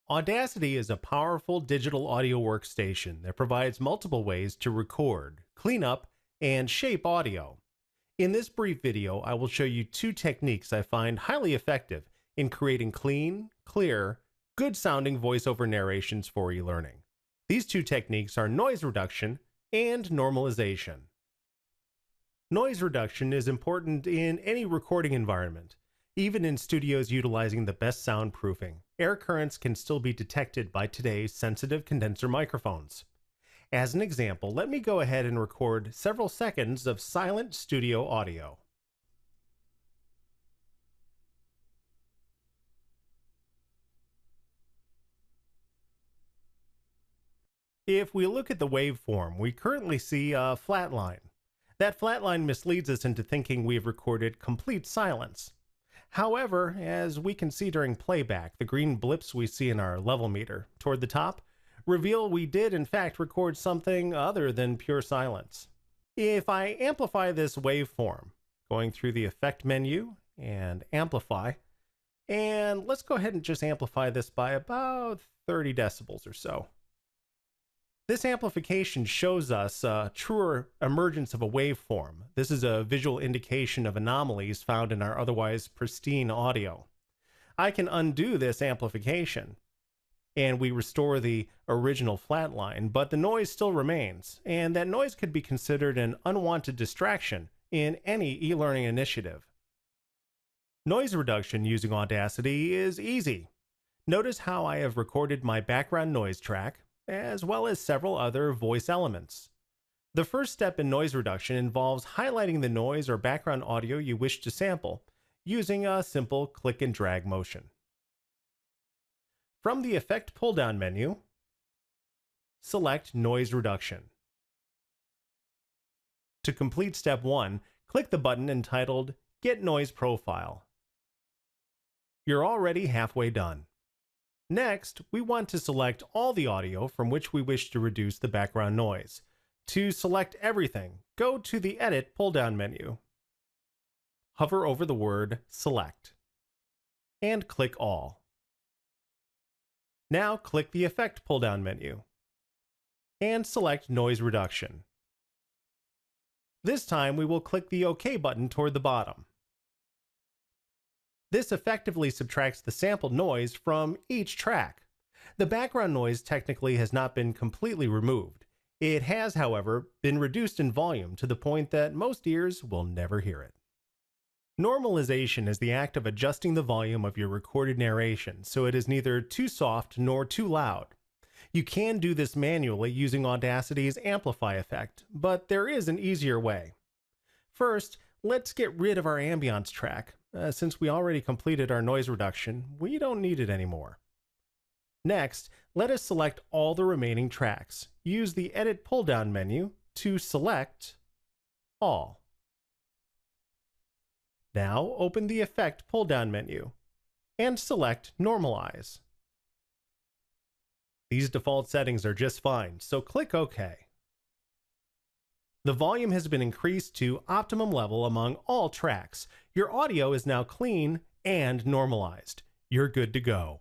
Audacity is a powerful digital audio workstation that provides multiple ways to record, clean up, and shape audio. In this brief video, I will show you two techniques I find highly effective in creating clean, clear, good-sounding voiceover narrations for e-learning. These two techniques are noise reduction and normalization. Noise reduction is important in any recording environment. Even in studios utilizing the best soundproofing, air currents can still be detected by today's sensitive condenser microphones. As an example, let me go ahead and record several seconds of silent studio audio. If we look at the waveform, we currently see a flat line. That flat line misleads us into thinking we've recorded complete silence. However, as we can see during playback, the green blips we see in our level meter toward the top reveal we did in fact record something other than pure silence. If I amplify this waveform, going through the effect menu and amplify, and let's go ahead and just amplify this by about 30 decibels or so. This amplification shows us a truer emergence of a waveform. This is a visual indication of anomalies found in our otherwise pristine audio. I can undo this amplification, and we restore the original flat line, but the noise still remains, and that noise could be considered an unwanted distraction in any e-learning initiative. Noise reduction using Audacity is easy. Notice how I have recorded my background noise track, as well as several other voice elements. The first step in noise reduction involves highlighting the noise or background audio you wish to sample using a simple click and drag motion. From the Effect pull-down menu, select Noise Reduction. To complete step 1, click the button entitled Get Noise Profile. You're already halfway done. Next, we want to select all the audio from which we wish to reduce the background noise. To select everything, go to the Edit pull-down menu. Hover over the word Select, and click All. Now click the Effect pull-down menu, and select Noise Reduction. This time we will click the OK button toward the bottom. This effectively subtracts the sampled noise from each track. The background noise technically has not been completely removed. It has, however, been reduced in volume to the point that most ears will never hear it. Normalization is the act of adjusting the volume of your recorded narration so it is neither too soft nor too loud. You can do this manually using Audacity's Amplify effect, but there is an easier way. First, let's get rid of our ambience track. Since we already completed our noise reduction, we don't need it anymore. Next, let us select all the remaining tracks. Use the Edit pull-down menu to select All. Now open the Effect pull-down menu and select Normalize. These default settings are just fine, so click OK. The volume has been increased to optimum level among all tracks. Your audio is now clean and normalized. You're good to go.